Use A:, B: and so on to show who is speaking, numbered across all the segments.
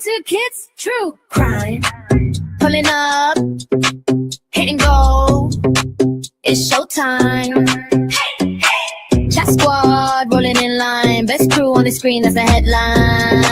A: to Kids True Crime. Pulling up, hit and go. It's showtime. Hey, hey. Chat squad rolling in line. Best crew on the screen, that's the headline.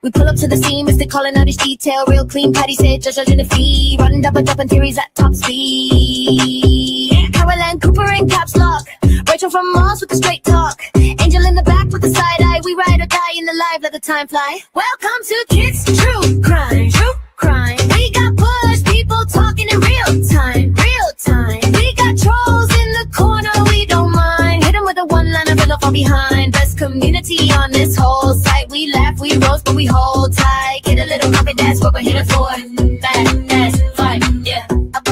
A: We pull up to the scene, Mr. calling out each detail. Real clean, Patty said, just judging the fee. Running double dropping theories at top speed. Caroline Cooper in caps lock. Rachel from Mars with the straight talk. Angel in the back with the side eye. We ride or die in the live, let the time fly. Welcome to Kids True Crime. True Crime. We got push, people talking in real time. Real time. We got trolls in the corner, we don't mind. Hit them with a one-liner, fill up from behind. Best community on this whole site. We laugh, we roast, but we hold tight. Get a little coffee, that's what we're here for. Bad ass fight, yeah. Up,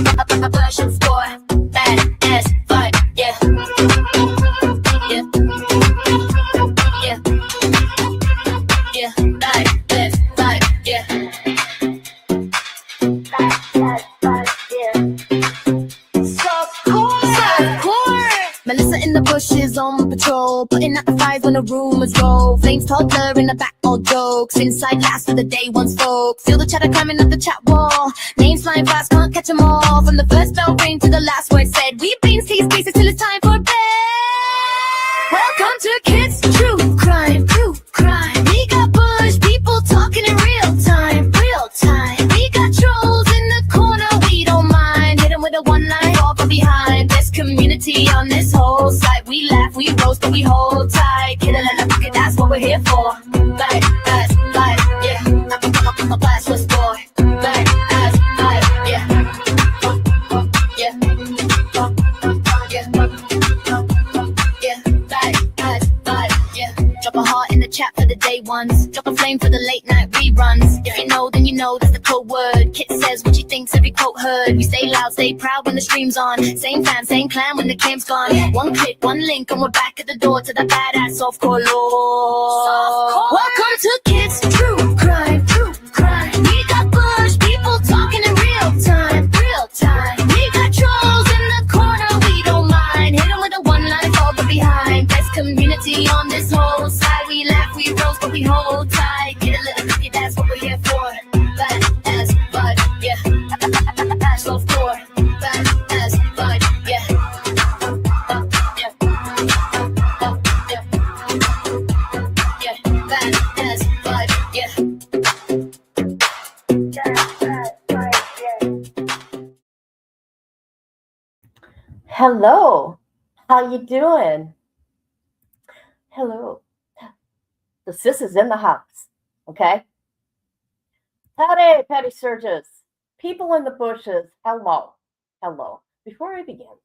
A: push and score. Bad ass fight, yeah. Yeah. Yeah. Yeah. Like this, like, yeah. Melissa in the bushes on patrol, putting out the fires when the rumors roll. Flames toddler in the back, all jokes. Inside last of the day, one spoke. Feel the chatter climbing up the chat wall. Names flying fast, can't catch them all. From the first bell ring to the last word said. We beans, tease, pieces till it's time for bed. Welcome to Kids True Crime. True Crime. We got bush, people talking in real time. Real time. We got trolls in the corner, we don't mind. Hit them with a one-line, fall from behind. Best community on this whole site. We laugh, we roast, but we hold tight. Get a little pocket, that's what we're here for. Like, as, like, yeah. I'm a blast with boy. Like, as, like, yeah. Yeah. Yeah. Like, as, like, yeah. Drop a heart in the chat for the day ones. Drop a flame for the late night reruns. If you know, then you know that's the code word. Kit says what she thinks, every quote heard. We stay loud, stay proud when the stream's on. Same fam, same clan when the cam's gone. One click, one link, and we're back at the door to the badass softcore lore. Welcome to Kids True Crime. True Crime. We got bush, people talking in real time. Real time. We got trolls in the corner, we don't mind. Hit them with a one-line, fall but behind. Best community on this whole side. We laugh, we roast, but we hold tight. Get a little cookie, that's what we're here for. Bad as bud, yeah. Ash low floor. Bad as bud, yeah. Yeah. Yeah. Bad as bud, yeah.
B: Hello, how you doing? Hello. The sis is in the house, okay? Howdy, petty surges. People in the bushes, hello. Hello. Before I begin,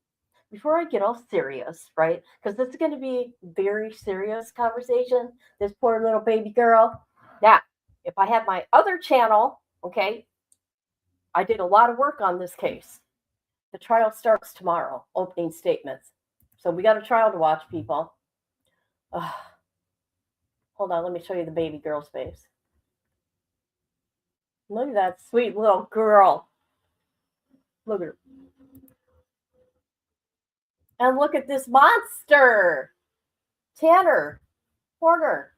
B: before I get all serious, right? Because this is going to be a very serious conversation. This poor little baby girl. Now, if I had my other channel, okay, I did a lot of work on this case. The trial starts tomorrow, opening statements. So we got a trial to watch, people. Hold on, let me show you the baby girl's face. Look at that sweet little girl. Look at her. And look at this monster. Tanner Porter.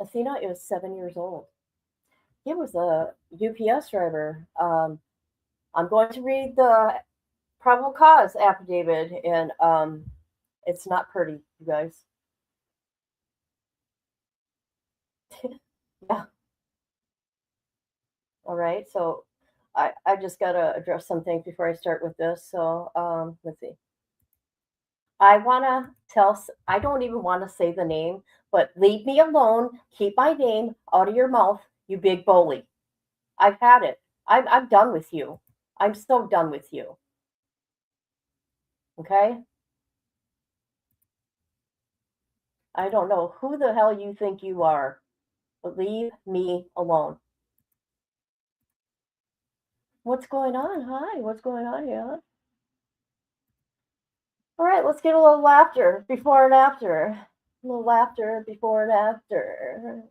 B: Athrna is 7 years old. He was a UPS driver. I'm going to read the probable cause affidavit, and it's not pretty, you guys. Yeah. All right, so I just got to address some things before I start with this. So let's see. I don't even want to say the name, but leave me alone. Keep my name out of your mouth, you big bully. I've had it. I'm done with you. I'm so done with you. Okay? I don't know who the hell you think you are, but leave me alone. What's going on? Hi, what's going on here? All right, let's get a little laughter before and after. A little laughter before and after.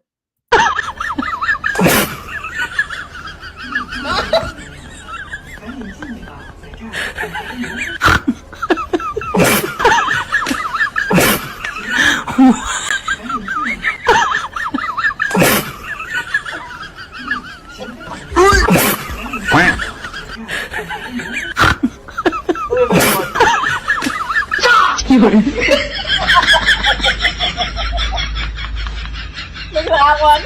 B: Look at that one.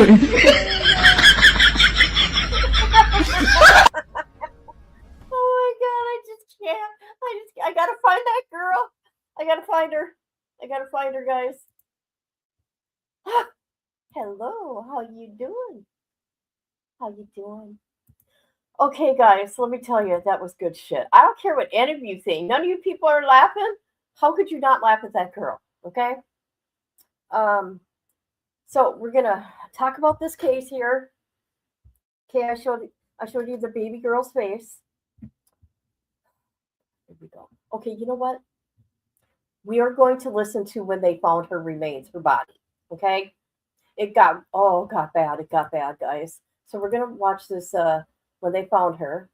B: Oh my God, I just can't. I gotta find that girl. I gotta find her. I gotta find her, guys. Hello, how you doing? How you doing? Okay, guys, let me tell you, that was good shit. I don't care what any of you think. None of you people are laughing. How could you not laugh at that girl? Okay. So we're gonna talk about this case here. Okay, I showed you the baby girl's face. Here we go. Okay, you know what? We are going to listen to when they found her remains, her body. Okay? It got bad. It got bad, guys. So we're gonna watch this when they found her.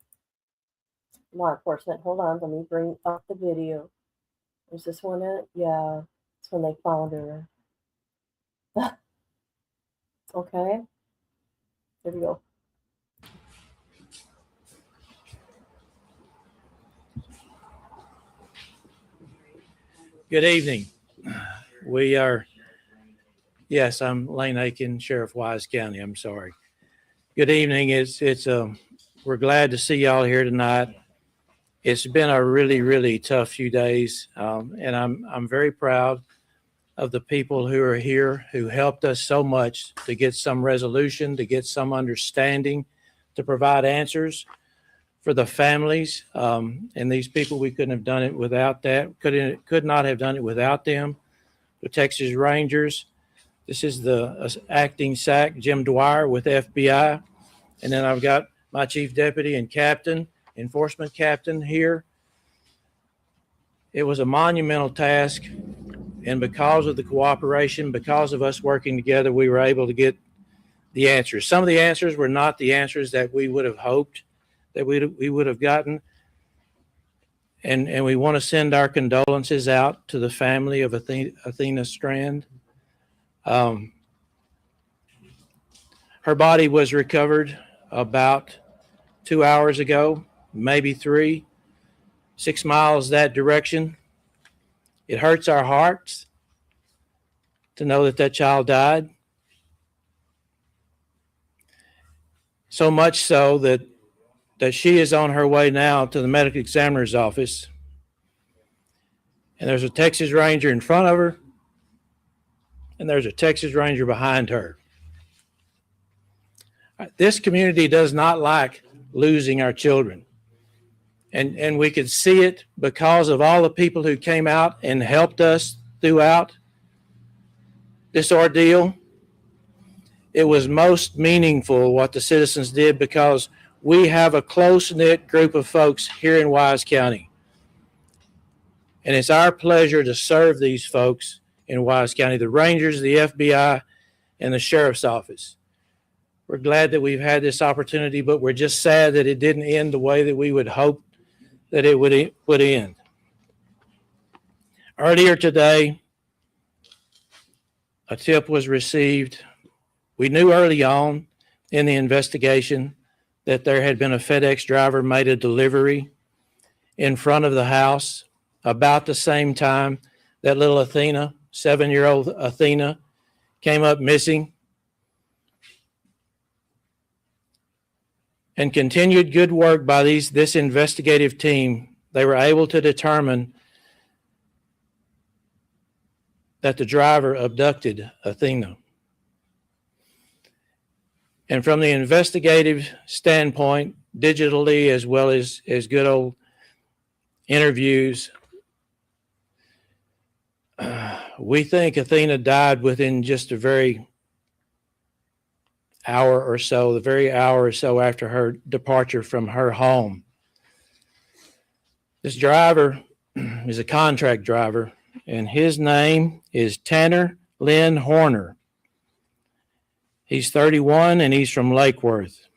B: Law enforcement, hold on, let me bring up the video. Is this one it? Yeah, it's when they found her. Okay, here we go.
C: Good evening. We are, yes, I'm Lane Aiken, Sheriff Wise County. I'm sorry. Good evening. We're glad to see y'all here tonight. It's been a really, really tough few days, and I'm very proud of the people who are here who helped us so much to get some resolution, to get some understanding, to provide answers for the families. And these people, we couldn't have done it without that. Could not have done it without them. The Texas Rangers. This is the acting SAC, Jim Dwyer with FBI. And then I've got my chief deputy and captain, enforcement captain here. It was a monumental task. And because of the cooperation, because of us working together, we were able to get the answers. Some of the answers were not the answers that we would have hoped that we would have gotten. And we want to send our condolences out to the family of Athrna Strand. Her body was recovered about 2 hours ago, maybe 3, 6 miles that direction. It hurts our hearts to know that child died. So much so that she is on her way now to the medical examiner's office. And there's a Texas Ranger in front of her, and there's a Texas Ranger behind her. This community does not like losing our children. And we could see it because of all the people who came out and helped us throughout this ordeal. It was most meaningful what the citizens did because we have a close-knit group of folks here in Wise County. And it's our pleasure to serve these folks in Wise County, the Rangers, the FBI, and the Sheriff's Office. We're glad that we've had this opportunity, but we're just sad that it didn't end the way that we would hope that it would end. Earlier today, a tip was received. We knew early on in the investigation that there had been a FedEx driver made a delivery in front of the house about the same time that little Athrna, 7-year-old Athrna, came up missing. And continued good work by this investigative team, they were able to determine that the driver abducted Athrna. And from the investigative standpoint, digitally as well as good old interviews, we think Athrna died within just a very hour or so, the very hour or so after her departure from her home. This driver is a contract driver, and his name is Tanner Lynn Horner. He's 31 and he's from Lake Worth.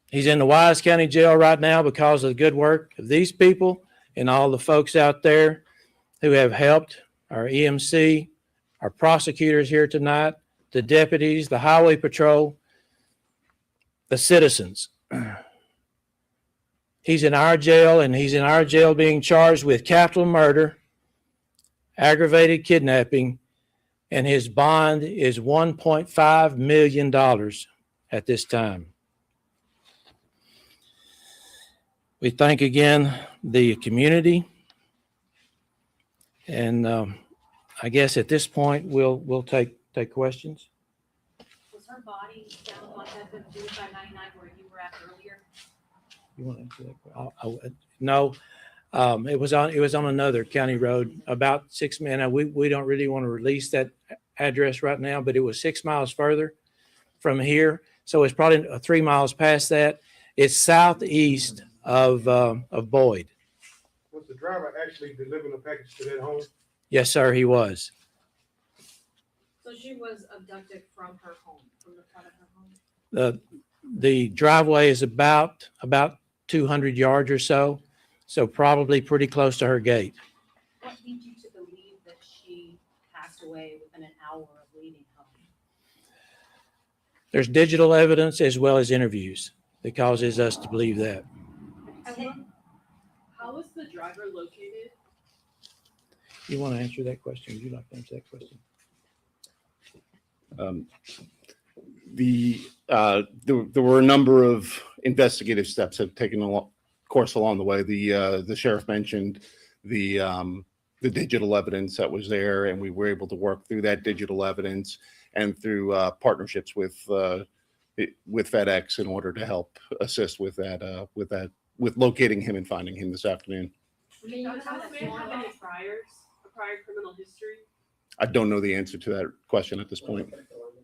C: He's in the Wise County Jail right now because of the good work of these people and all the folks out there who have helped our EMC, our prosecutors here tonight, the deputies, the highway patrol, the citizens. He's in our jail, and he's in our jail being charged with capital murder, aggravated kidnapping, and his bond is $1.5 million at this time. We thank again the community, and I guess at this point we'll take questions.
D: Was her body found on FM 599 where you were at earlier?
C: You want to answer that? No, it was on another county road about 6 miles. We don't really want to release that address right now, but it was 6 miles further from here, so it's probably 3 miles past that. It's southeast of Boyd.
E: Was the driver actually delivering a package to that home?
C: Yes, sir, he was.
D: So she was abducted from her home, from the front of her home?
C: The driveway is about 200 yards or so probably pretty close to her gate.
D: What leads you to believe that she passed away within an hour of leaving home?
C: There's digital evidence as well as interviews that causes us to believe that.
D: How was the driver located?
C: You want to answer that question? Would you like to answer that question?
F: There were a number of investigative steps that have taken course along the way. The sheriff mentioned the digital evidence that was there, and we were able to work through that digital evidence and through partnerships with FedEx in order to help assist with locating him and finding him this afternoon.
D: Can you tell us more about a prior criminal history?
F: I don't know the answer to that question at this point.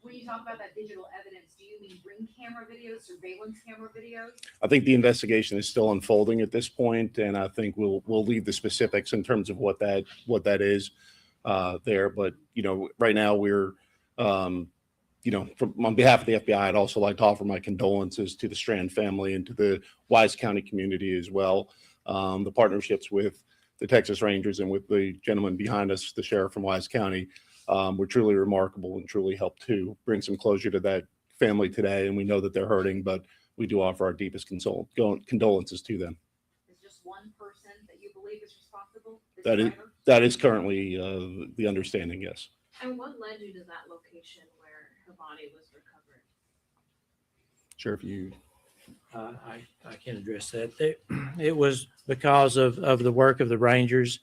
D: When you talk about that digital evidence, do you mean ring camera videos, surveillance camera videos?
F: I think the investigation is still unfolding at this point, and I think we'll leave the specifics in terms of what that is there. But right now we're on behalf of the FBI, I'd also like to offer my condolences to the Strand family and to the Wise County community as well. The partnerships with the Texas Rangers and with the gentleman behind us, the sheriff from Wise County, were truly remarkable and truly helped to bring some closure to that family today. And we know that they're hurting, but we do offer our deepest condolences to them.
D: Is just one person that you believe is responsible?
F: That is currently the understanding, yes.
D: And what led you to that location where her body was recovered?
F: Sheriff, you.
C: I can address that. It was because of the work of the Rangers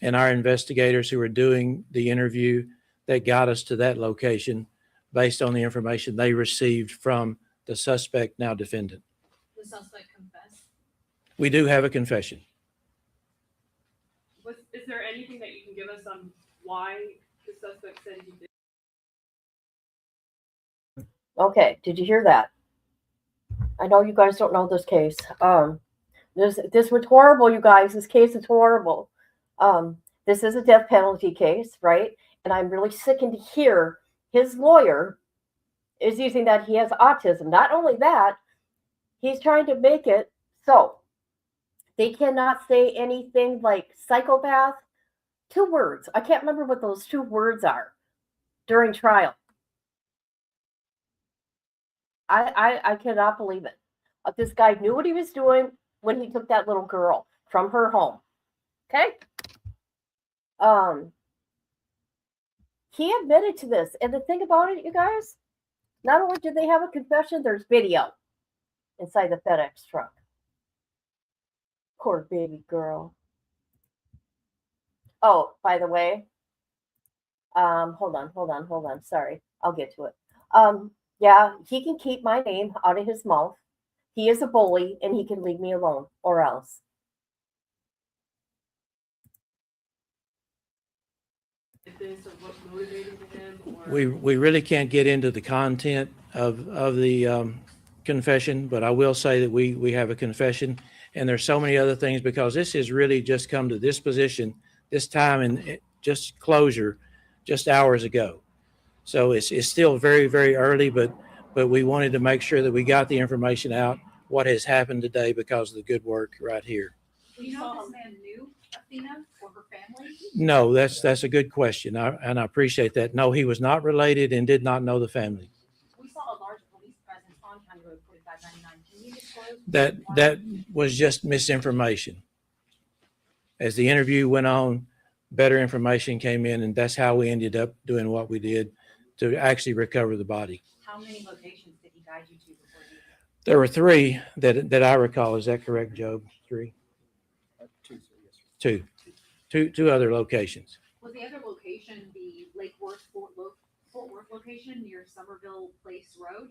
C: and our investigators who were doing the interview that got us to that location based on the information they received from the suspect, now defendant.
D: The suspect confessed?
C: We do have a confession.
G: Is there anything that you can give us on why the suspect said he did?
B: Okay, did you hear that? I know you guys don't know this case. This was horrible, you guys. This case is horrible. This is a death penalty case, right? And I'm really sickened to hear his lawyer is using that he has autism. Not only that, he's trying to make it so they cannot say anything like psychopath. 2 words. I can't remember what those 2 words are during trial. I cannot believe it. This guy knew what he was doing when he took that little girl from her home. Okay? He admitted to this. And the thing about it, you guys, not only did they have a confession, there's video inside the FedEx truck. Poor baby girl. Oh, by the way, hold on. Sorry, I'll get to it. Yeah, he can keep my name out of his mouth. He is a bully, and he can leave me alone, or else.
G: this or what motivated him? Or
C: We really can't get into the content of the confession, but I will say that we have a confession, and there's so many other things because this has really just come to this position, this time, and just closure just hours ago. So it's still very, very early, but we wanted to make sure that we got the information out, what has happened today because of the good work right here.
D: Do you know if this man knew Athrna or her family?
C: No, that's a good question, and I appreciate that. No, he was not related and did not know the family.
D: We saw a large police presence on County Road 4599. Can you disclose?
C: That was just misinformation. As the interview went on, better information came in, and that's how we ended up doing what we did to actually recover the body.
D: How many locations did he guide you to before you?
C: There were three that I recall. Is that correct, Job? Three? Two other locations.
D: Was the other location the Lake Worth, Fort Worth location near Somerville Place Road?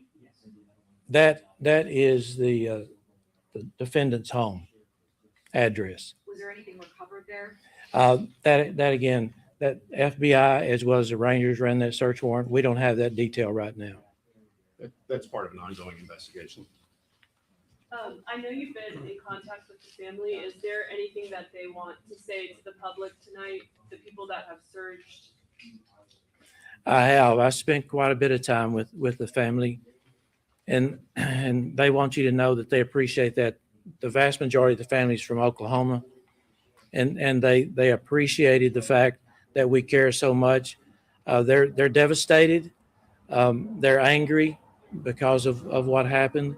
C: That is the defendant's home address.
D: Was there anything recovered there?
C: That again, that FBI as well as the Rangers ran that search warrant. We don't have that detail right now.
F: That's part of an ongoing investigation.
G: I know you've been in contact with the family. Is there anything that they want to say to the public tonight, the people that have searched?
C: I have. I spent quite a bit of time with the family, and they want you to know that they appreciate that. The vast majority of the families from Oklahoma, and they appreciated the fact that we care so much. They're devastated. They're angry because of what happened.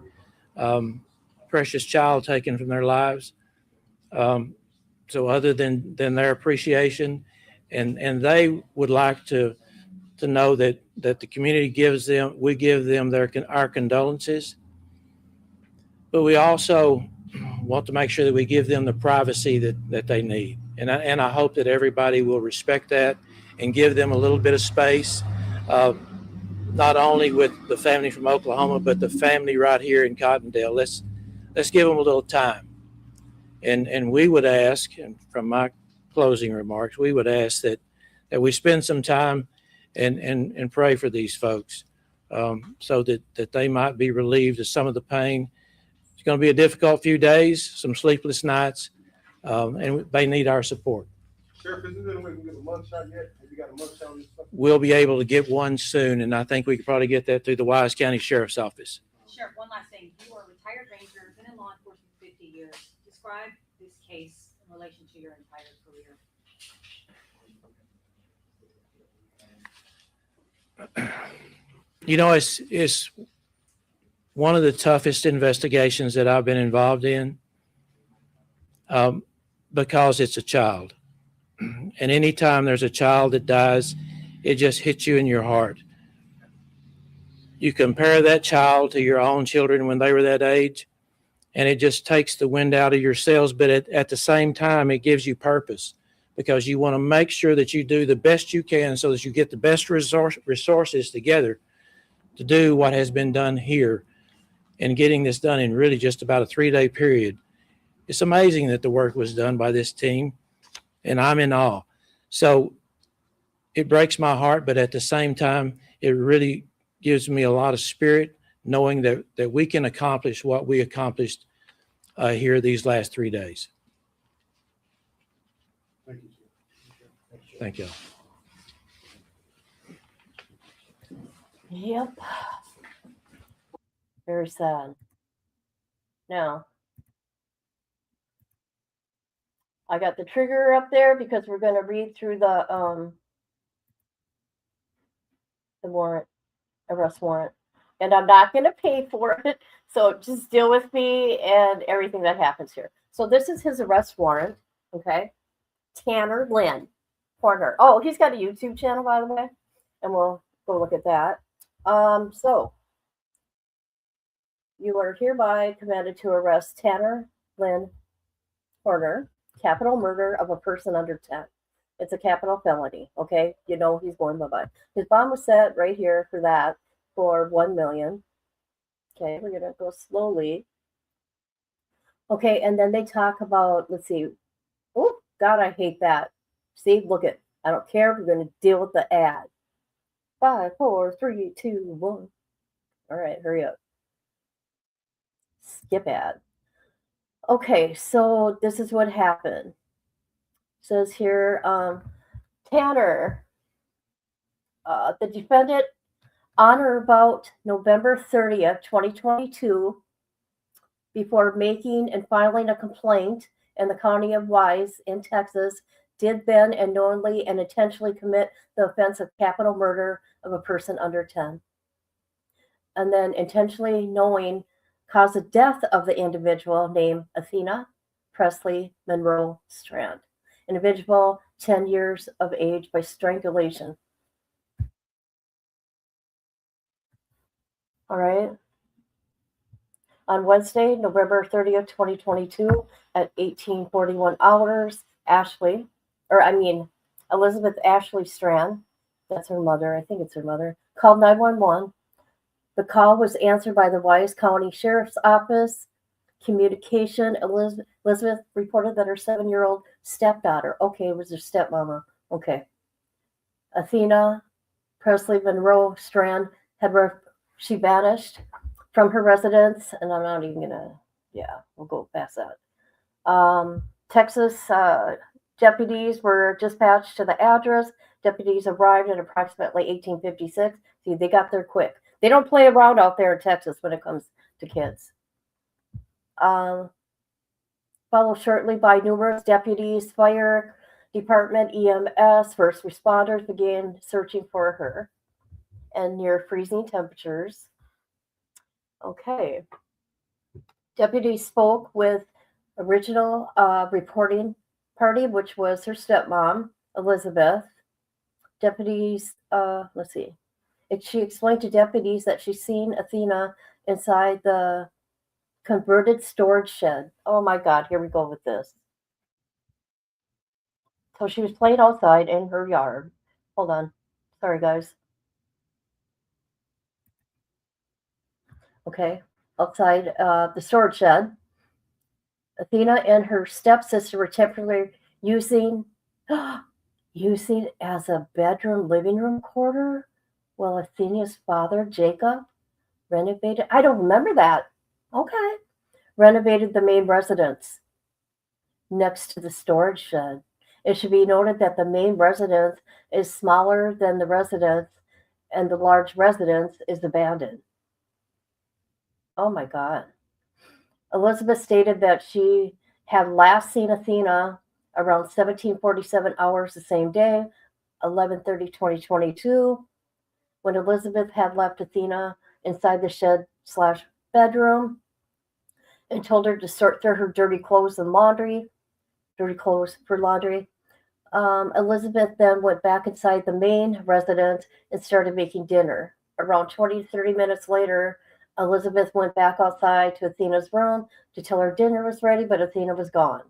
C: Precious child taken from their lives. So other than their appreciation, and they would like to know that the community we give them our condolences, but we also want to make sure that we give them the privacy that they need. And I hope that everybody will respect that and give them a little bit of space, not only with the family from Oklahoma, but the family right here in Cottondale. Let's give them a little time. And we would ask, and from my closing remarks, we would ask that we spend some time and pray for these folks, so that they might be relieved of some of the pain. It's going to be a difficult few days, some sleepless nights, and they need our support.
E: Sheriff, is there any way we can get a mug shot yet? Have you got a mug shot on this stuff?
C: We'll be able to get one soon, and I think we could probably get that through the Wise County Sheriff's Office.
D: Sheriff, one last thing. You are a retired ranger, been in law enforcement 50 years. Describe this case in relation to your entire career.
C: You know, it's one of the toughest investigations that I've been involved in, because it's a child. And anytime there's a child that dies, it just hits you in your heart. You compare that child to your own children when they were that age, and it just takes the wind out of your sails. But at the same time, it gives you purpose, because you want to make sure that you do the best you can so that you get the best resources together to do what has been done here, and getting this done in really just about a 3-day period. It's amazing that the work was done by this team, and I'm in awe. So it breaks my heart, but at the same time, it really gives me a lot of spirit knowing that we can accomplish what we accomplished here these last 3 days.
E: Thank you, sir.
C: Thank you.
B: Yep. Very sad. Now, I got the trigger up there because we're going to read through the warrant, arrest warrant, and I'm not going to pay for it. So just deal with me and everything that happens here. So this is his arrest warrant. Okay. Tanner Lynn Horner. Oh, he's got a YouTube channel, by the way, and we'll go look at that. So you are hereby commanded to arrest Tanner Lynn Horner, capital murder of a person under 10. It's a capital felony. Okay, you know he's going bye-bye. His bond was set right here for that for $1 million. Okay, we're gonna go slowly. Okay, and then they talk about, let's see. Oh God, I hate that. See, look at, I don't care. We're going to deal with the ad. 5, 4, 3, 2, 1. All right, hurry up. Skip ad. Okay, so this is what happened. It says here, Tanner, the defendant, on or about November 30th, 2022, before making and filing a complaint in the county of Wise in Texas, did then and knowingly and intentionally commit the offense of capital murder of a person under 10. And then intentionally knowing caused the death of the individual named Athrna Presley Monroe Strand. Individual 10 years of age by strangulation. All right. On Wednesday, November 30th, 2022, at 18:41 hours, Elizabeth Ashley Strand, that's her mother, I think it's her mother, called 911. The call was answered by the Wise County Sheriff's Office. Communication, Elizabeth reported that her 7-year-old stepdaughter, okay, it was her stepmama, okay, Athrna Presley Monroe Strand, she vanished from her residence, and I'm not even gonna, we'll go past that. Texas deputies were dispatched to the address. Deputies arrived at approximately 1856. See, they got there quick. They don't play around out there in Texas when it comes to kids. Followed shortly by numerous deputies, fire department, EMS, first responders began searching for her, and near freezing temperatures. Okay. Deputies spoke with original reporting party, which was her stepmom, Elizabeth. Deputies, let's see. She explained to deputies that she'd seen Athrna inside the converted storage shed. Oh my God, here we go with this. So she was playing outside in her yard. Hold on. Sorry, guys. Okay. Outside the storage shed. Athrna and her stepsister were temporarily using as a bedroom living room quarter while Athrna's father, Jacob, renovated. I don't remember that. Okay. Renovated the main residence next to the storage shed. It should be noted that the main residence is smaller than the residence, and the large residence is abandoned. Oh my God. Elizabeth stated that she had last seen Athrna around 1747 hours the same day, 11/30/2022, when Elizabeth had left Athrna inside the shed/bedroom and told her to sort through her dirty clothes for laundry. Elizabeth then went back inside the main residence and started making dinner. Around 20 to 30 minutes later, Elizabeth went back outside to Athrna's room to tell her dinner was ready, but Athrna was gone.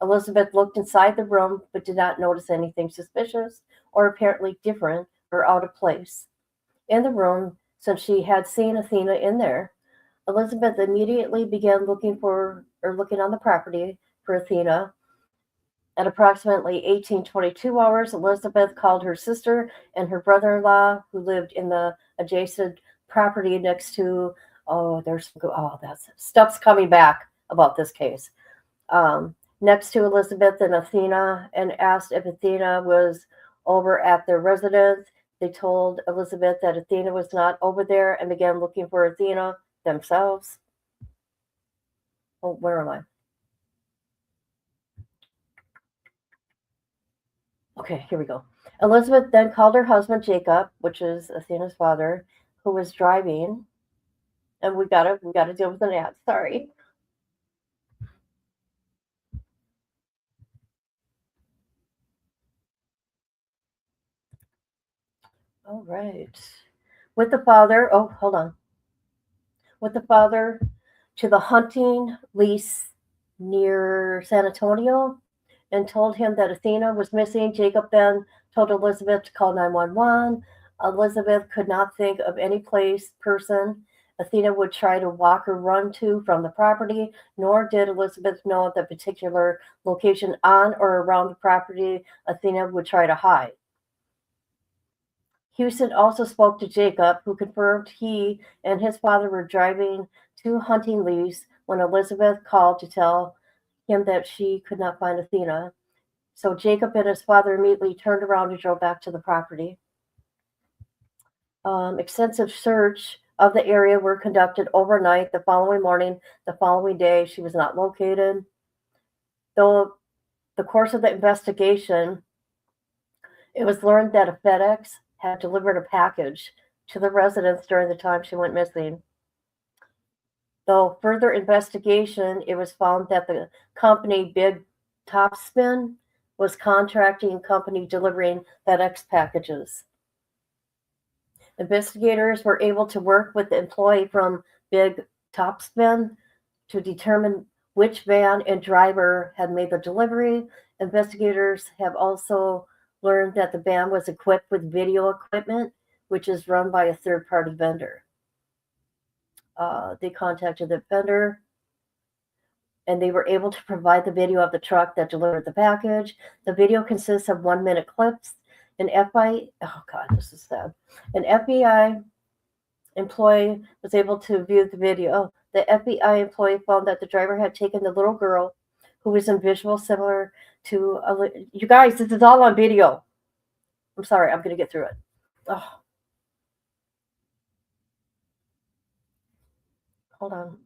B: Elizabeth looked inside the room but did not notice anything suspicious or apparently different or out of place in the room since she had seen Athrna in there. Elizabeth immediately began looking on the property for Athrna. At approximately 18:22 hours, Elizabeth called her sister and her brother-in-law, who lived in the adjacent property next to. That's stuff's coming back about this case. Next to Elizabeth and Athrna, and asked if Athrna was over at their residence. They told Elizabeth that Athrna was not over there and began looking for Athrna themselves. Oh, where am I? Okay, here we go. Elizabeth then called her husband Jacob, which is Athrna's father, who was driving. And we gotta deal with an ad. Sorry. All right. With the father, hold on. With the father to the hunting lease near San Antonio and told him that Athrna was missing. Jacob then told Elizabeth to call 911. Elizabeth could not think of any person Athrna would try to walk or run to from the property, nor did Elizabeth know the particular location on or around the property Athrna would try to hide. Houston also spoke to Jacob, who confirmed he and his father were driving to hunting lease when Elizabeth called to tell him that she could not find Athrna. So Jacob and his father immediately turned around and drove back to the property. Extensive search of the area were conducted overnight. The following morning, the following day, she was not located. Though the course of the investigation, it was learned that a FedEx had delivered a package to the residence during the time she went missing. Though further investigation, it was found that the company Big Topspin was contracting company delivering FedEx packages. Investigators were able to work with the employee from Big Topspin to determine which van and driver had made the delivery. Investigators have also learned that the van was equipped with video equipment, which is run by a third-party vendor. They contacted the vendor, and they were able to provide the video of the truck that delivered the package. The video consists of 1-minute clips. An FBI employee was able to view the video. The FBI employee found that the driver had taken the little girl, who was in visual similar to you guys, this is all on video. I'm sorry, I'm going to get through it. Oh. Hold on.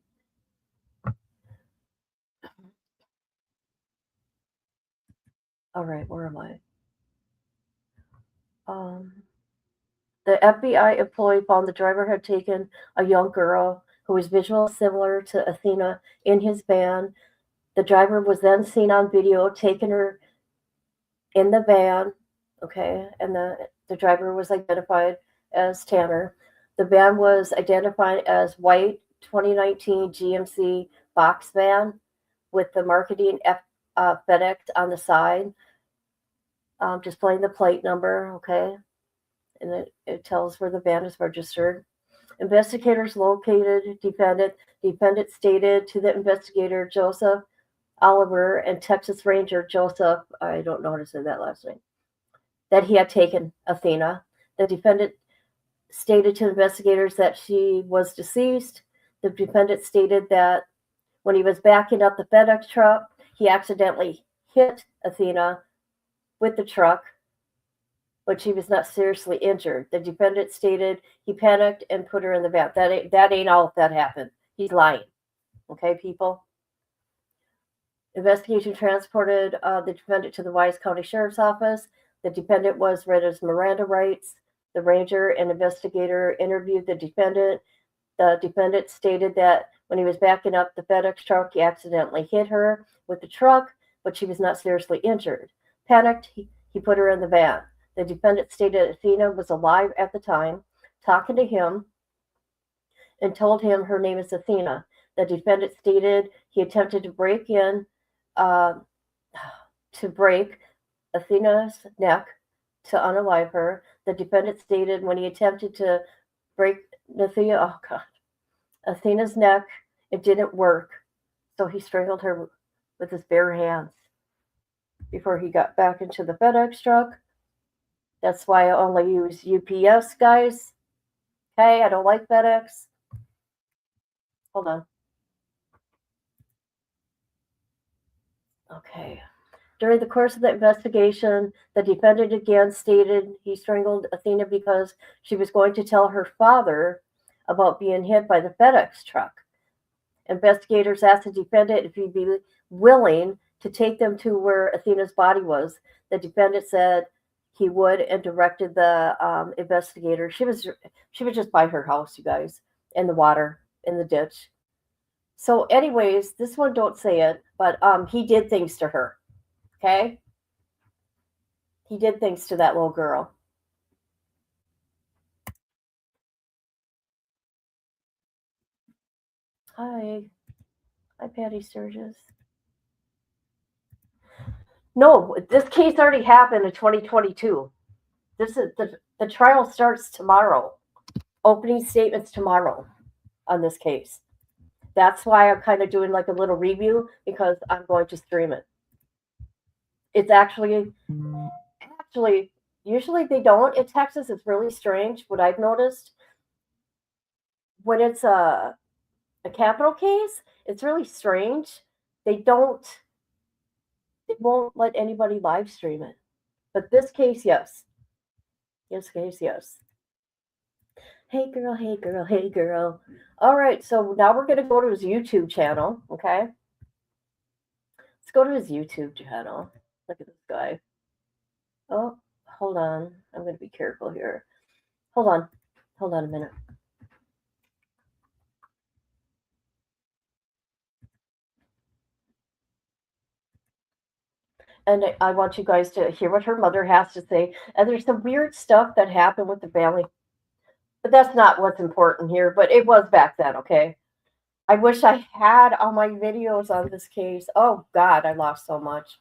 B: All right, where am I? The FBI employee found the driver had taken a young girl who was visually similar to Athrna in his van. The driver was then seen on video taking her in the van, okay, and the driver was identified as Tanner. The van was identified as white 2019 GMC box van with the marketing FedEx on the side, displaying the plate number, okay, and it tells where the van is registered. Investigators located defendant. Defendant stated to the investigator Joseph Oliver and Texas Ranger Joseph, I don't know how to say that last name, that he had taken Athrna. The defendant stated to investigators that she was deceased. The defendant stated that when he was backing up the FedEx truck, he accidentally hit Athrna with the truck, but she was not seriously injured. The defendant stated he panicked and put her in the van. That ain't all that happened. He's lying. Okay, people? Investigation transported the defendant to the Wise County Sheriff's Office. The defendant was read his Miranda rights. The ranger and investigator interviewed the defendant. The defendant stated that when he was backing up the FedEx truck, he accidentally hit her with the truck, but she was not seriously injured. Panicked, he put her in the van. The defendant stated Athrna was alive at the time, talking to him, and told him her name is Athrna. The defendant stated he attempted to break in, to break Athrna's neck to unalive her. The defendant stated when he attempted to break Athrna's neck, it didn't work, so he strangled her with his bare hands before he got back into the FedEx truck. That's why I only use UPS, guys. Okay, I don't like FedEx. Hold on. Okay. During the course of the investigation, the defendant again stated he strangled Athrna because she was going to tell her father about being hit by the FedEx truck. Investigators asked the defendant if he'd be willing to take them to where Athrna's body was. The defendant said he would and directed the investigator. She was just by her house, you guys, in the water, in the ditch. So anyways, this one don't say it, but he did things to her, okay? He did things to that little girl. Hi, Patty Sturgis. No, this case already happened in 2022. This is the trial starts tomorrow. Opening statements tomorrow. on this case. That's why I'm kind of doing like a little review, because I'm going to stream it. It's actually, usually they don't in Texas. It's really strange. What I've noticed, when it's a capital case, it's really strange. They won't let anybody live stream it. But this case, yes. This case, yes. Hey girl, hey girl, hey girl. All right, so now we're going to go to his YouTube channel, okay? Let's go to his YouTube channel. Look at this guy. Oh, hold on. I'm going to be careful here. Hold on. Hold on a minute. And I want you guys to hear what her mother has to say. And there's some weird stuff that happened with the family. But that's not what's important here. But it was back then, okay? I wish I had all my videos on this case. Oh, God, I lost so much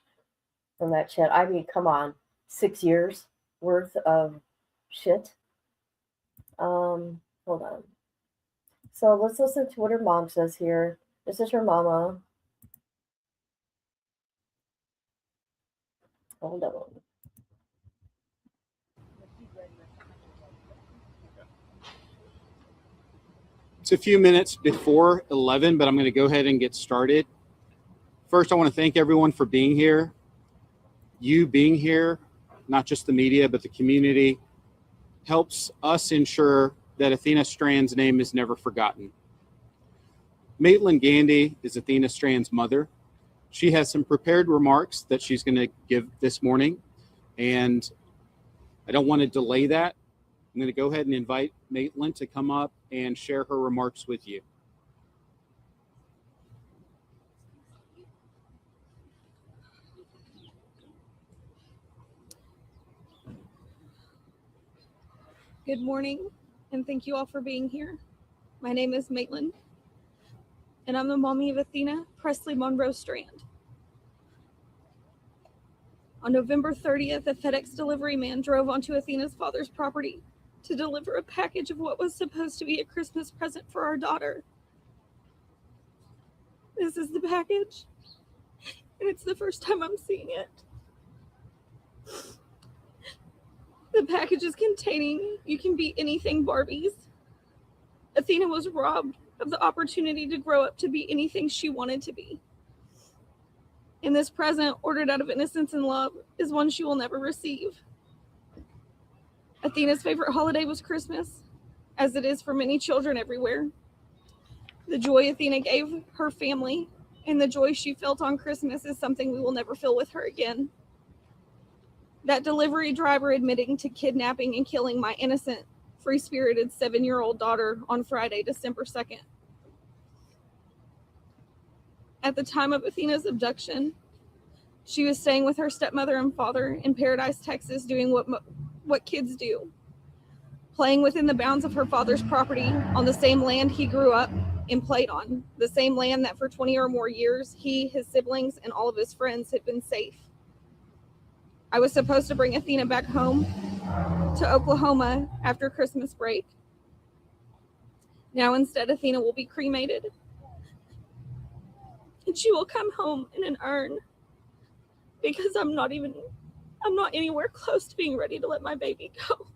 B: from that shit. I mean, come on. 6 years worth of shit. Hold on. So let's listen to what her mom says here. This is her mama. Hold on.
H: It's a few minutes before 11, but I'm going to go ahead and get started. First, I want to thank everyone for being here. You being here, not just the media, but the community, helps us ensure that Athrna Strand's name is never forgotten. Maitland Gandy is Athrna Strand's mother. She has some prepared remarks that she's going to give this morning, and I don't want to delay that. I'm going to go ahead and invite Maitland to come up and share her remarks with you.
I: Good morning, and thank you all for being here. My name is Maitland, and I'm the mommy of Athrna Presley Monroe Strand. On November 30th, a FedEx delivery man drove onto Athrna's father's property to deliver a package of what was supposed to be a Christmas present for our daughter. This is the package, and it's the first time I'm seeing it. The package is containing "You Can Be Anything" Barbies. Athrna was robbed of the opportunity to grow up to be anything she wanted to be. And this present, ordered out of innocence and love, is one she will never receive. Athrna's favorite holiday was Christmas, as it is for many children everywhere. The joy Athrna gave her family and the joy she felt on Christmas is something we will never feel with her again. That delivery driver admitting to kidnapping and killing my innocent, free-spirited 7-year-old daughter on Friday, December 2nd. At the time of Athrna's abduction, she was staying with her stepmother and father in Paradise, Texas, doing what kids do, playing within the bounds of her father's property on the same land he grew up and played on, the same land that for 20 or more years he, his siblings, and all of his friends had been safe. I was supposed to bring Athrna back home to Oklahoma after Christmas break. Now instead, Athrna will be cremated, and she will come home in an urn, because I'm not anywhere close to being ready to let my baby go.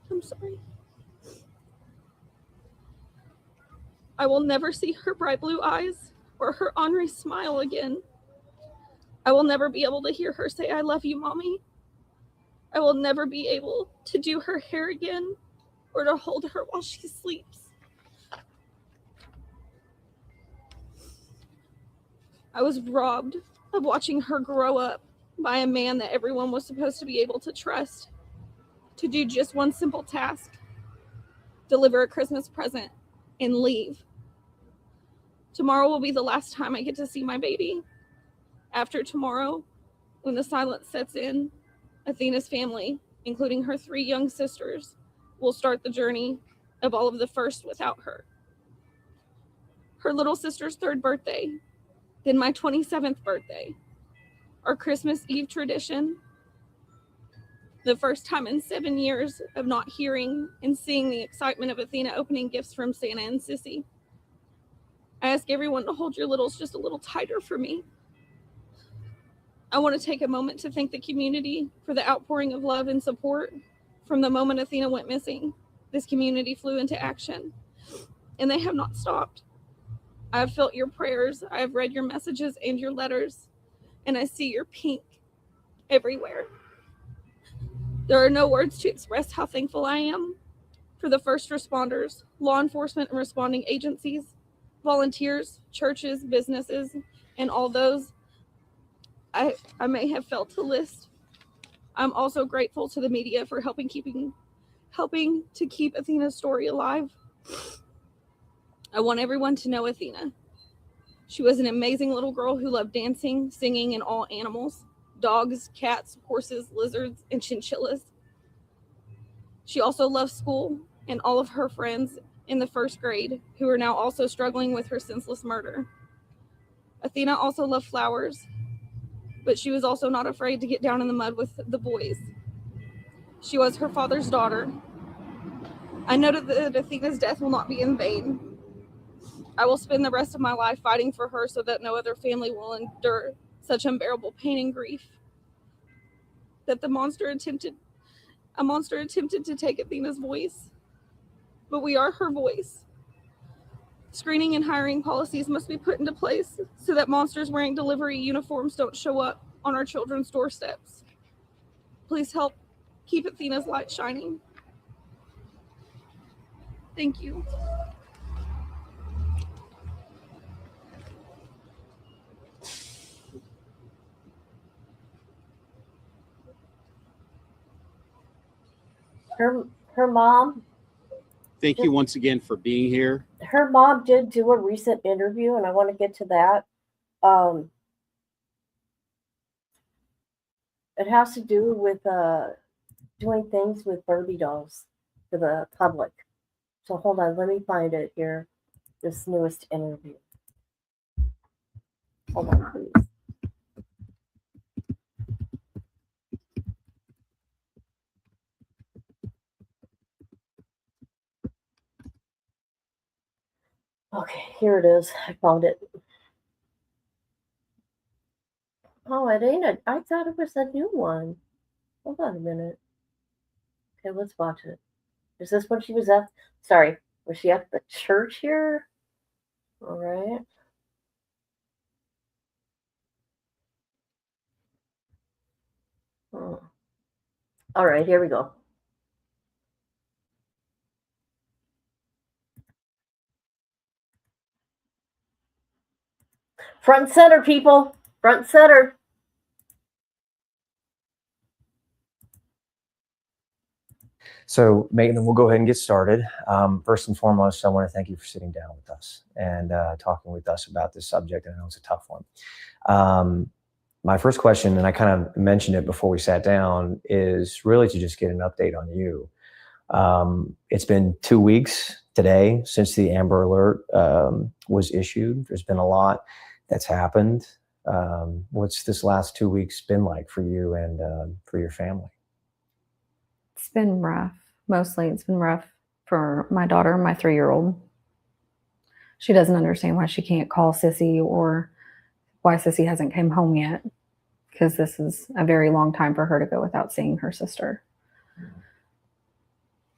I: I'm sorry. I will never see her bright blue eyes or her ornery smile again. I will never be able to hear her say, "I love you, Mommy." I will never be able to do her hair again or to hold her while she sleeps. I was robbed of watching her grow up by a man that everyone was supposed to be able to trust, to do just one simple task: deliver a Christmas present and leave. Tomorrow will be the last time I get to see my baby. After tomorrow, when the silence sets in, Athrna's family, including her 3 young sisters, will start the journey of all of the first without her. Her little sister's 3rd birthday, then my 27th birthday, our Christmas Eve tradition, The first time in 7 years of not hearing and seeing the excitement of Athrna opening gifts from Santa and Sissy. I ask everyone to hold your littles just a little tighter for me. I want to take a moment to thank the community for the outpouring of love and support. From the moment Athrna went missing, this community flew into action, and they have not stopped. I have felt your prayers, I have read your messages and your letters, and I see your pink everywhere. There are no words to express how thankful I am for the first responders, law enforcement and responding agencies, volunteers, churches, businesses, and all those I may have failed to list. I'm also grateful to the media for helping to keep Athrna's story alive. I want everyone to know Athrna. She was an amazing little girl who loved dancing, singing, and all animals: dogs, cats, horses, lizards, and chinchillas. She also loved school and all of her friends in the first grade who are now also struggling with her senseless murder. Athrna also loved flowers, but she was also not afraid to get down in the mud with the boys. She was her father's daughter. I know that Athrna's death will not be in vain. I will spend the rest of my life fighting for her so that no other family will endure such unbearable pain and grief. That a monster attempted to take Athrna's voice, but we are her voice. Screening and hiring policies must be put into place so that monsters wearing delivery uniforms don't show up on our children's doorsteps. Please help keep Athrna's light shining. Thank you.
B: Her mom.
H: Thank you once again for being here.
B: Her mom did do a recent interview, and I want to get to that. It has to do with doing things with Barbie dolls for the public. So hold on, let me find it here. This newest interview. Hold on, please. Okay, here it is. I found it. Oh, it ain't I thought it was a new one. Hold on a minute. Okay, let's watch it. Is this when she was at? Sorry, was she at the church here? All right. All right, here we go. Front and center, people. Front and center.
J: So, Maitland, we'll go ahead and get started. First and foremost, I want to thank you for sitting down with us and talking with us about this subject. I know it's a tough one. My first question, and I kind of mentioned it before we sat down, is really to just get an update on you. It's been 2 weeks today since the Amber Alert was issued. There's been a lot that's happened. What's this last 2 weeks been like for you and for your family?
K: It's been rough. Mostly it's been rough for my daughter, my 3-year-old. She doesn't understand why she can't call Sissy or why Sissy hasn't come home yet, because this is a very long time for her to go without seeing her sister.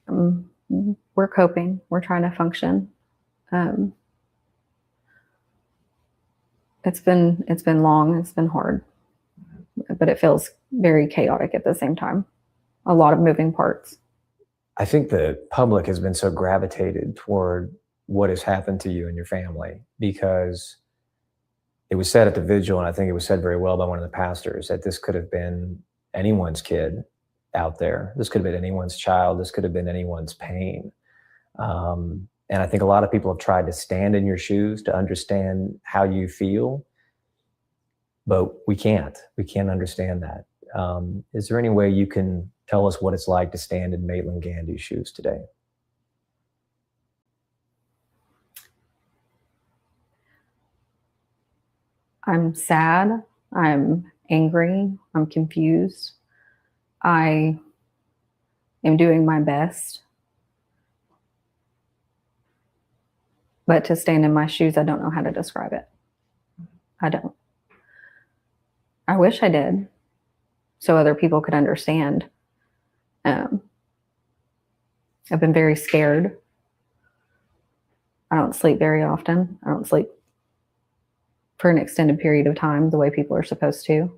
K: We're coping. We're trying to function. It's been long. It's been hard, but it feels very chaotic at the same time. A lot of moving parts.
J: I think the public has been so gravitated toward what has happened to you and your family, because it was said at the vigil, and I think it was said very well by one of the pastors, that this could have been anyone's kid out there. This could have been anyone's child. This could have been anyone's pain. And I think a lot of people have tried to stand in your shoes to understand how you feel, but we can't. We can't understand that. Is there any way you can tell us what it's like to stand in Maitland Gandy's shoes today?
K: I'm sad. I'm angry. I'm confused. I am doing my best. But to stand in my shoes, I don't know how to describe it. I don't. I wish I did, so other people could understand. I've been very scared. I don't sleep very often. I don't sleep for an extended period of time the way people are supposed to.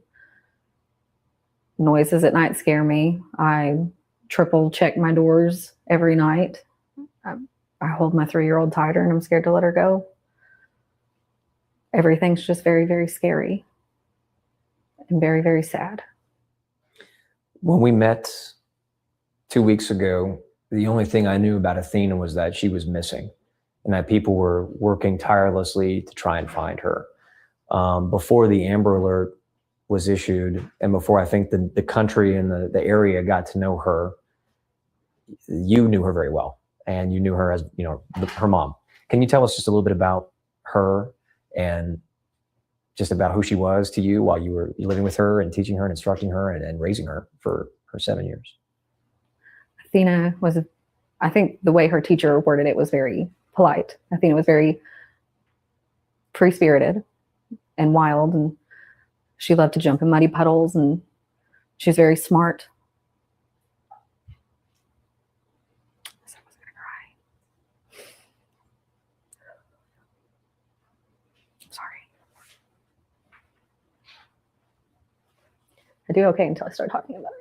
K: Noises at night scare me. I triple check my doors every night. I hold my 3-year-old tighter and I'm scared to let her go. Everything's just very, very scary and very, very sad.
J: When we met 2 weeks ago, the only thing I knew about Athrna was that she was missing and that people were working tirelessly to try and find her. Before the Amber Alert was issued and before I think the country and the area got to know her, you knew her very well and you knew her as, you know, her mom. Can you tell us just a little bit about her and just about who she was to you while you were living with her and teaching her and instructing her and raising her for her 7 years?
K: Athrna was, I think the way her teacher worded it was very polite. Athrna was very free-spirited and wild, and she loved to jump in muddy puddles, and she's very smart. Sorry. I do okay until I start talking about her.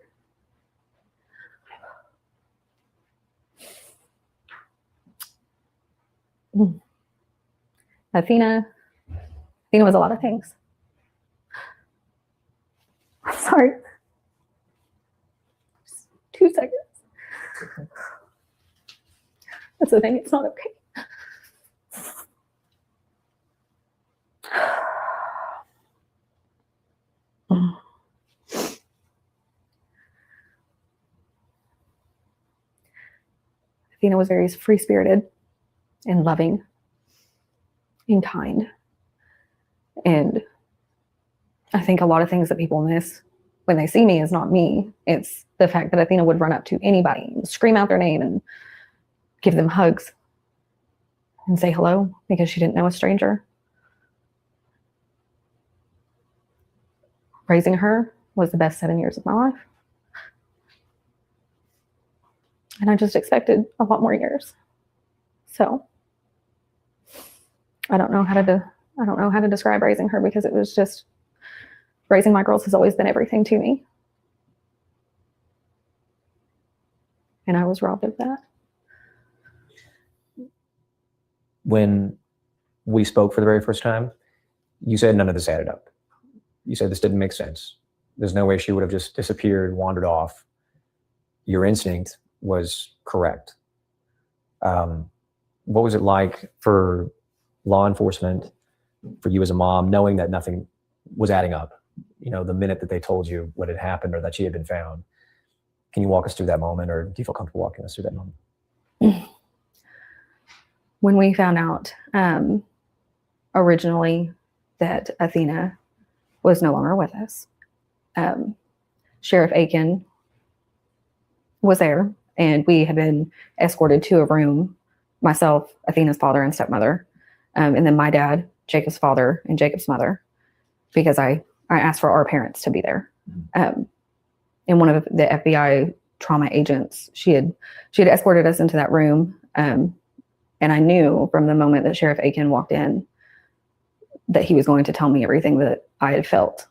K: Athrna was a lot of things. I'm sorry. Just 2 seconds. That's the thing, it's not okay. Athrna was very free-spirited and loving and kind. And I think a lot of things that people miss when they see me is not me. It's the fact that Athrna would run up to anybody and scream out their name and give them hugs and say hello because she didn't know a stranger. Raising her was the best 7 years of my life. And I just expected a lot more years. So I don't know how to describe raising her because it was just, raising my girls has always been everything to me. And I was robbed of that.
J: When we spoke for the very first time, you said none of this added up. You said this didn't make sense. There's no way she would have just disappeared, wandered off. Your instinct was correct. What was it like for law enforcement, for you as a mom, knowing that nothing was adding up, you know, the minute that they told you what had happened or that she had been found? Can you walk us through that moment, or do you feel comfortable walking us through that moment?
K: When we found out originally that Athrna was no longer with us, Sheriff Aiken was there, and we had been escorted to a room, myself, Athrna's father and stepmother, and then my dad, Jacob's father, and Jacob's mother, because I asked for our parents to be there. And one of the FBI trauma agents, she had escorted us into that room, and I knew from the moment that Sheriff Aiken walked in that he was going to tell me everything that I had felt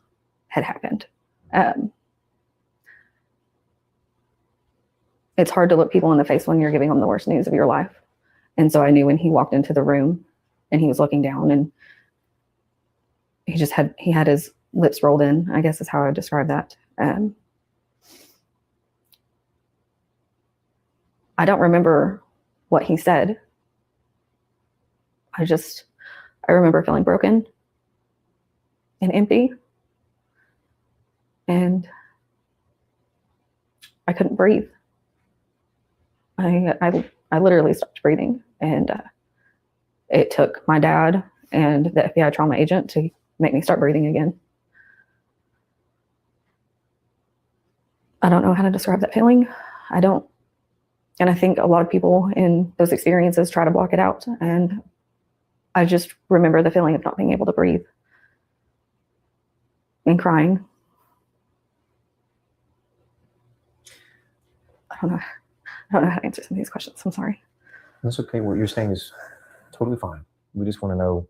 K: had happened. It's hard to look people in the face when you're giving them the worst news of your life. And so I knew when he walked into the room and he was looking down and he had his lips rolled in, I guess is how I would describe that. I don't remember what he said. I remember feeling broken and empty, and I couldn't breathe. I literally stopped breathing, and it took my dad and the FBI trauma agent to make me start breathing again. I don't know how to describe that feeling. I don't And I think a lot of people in those experiences try to block it out. And I just remember the feeling of not being able to breathe and crying. I don't know how to answer some of these questions. I'm sorry.
J: That's okay. What you're saying is totally fine. We just want to know,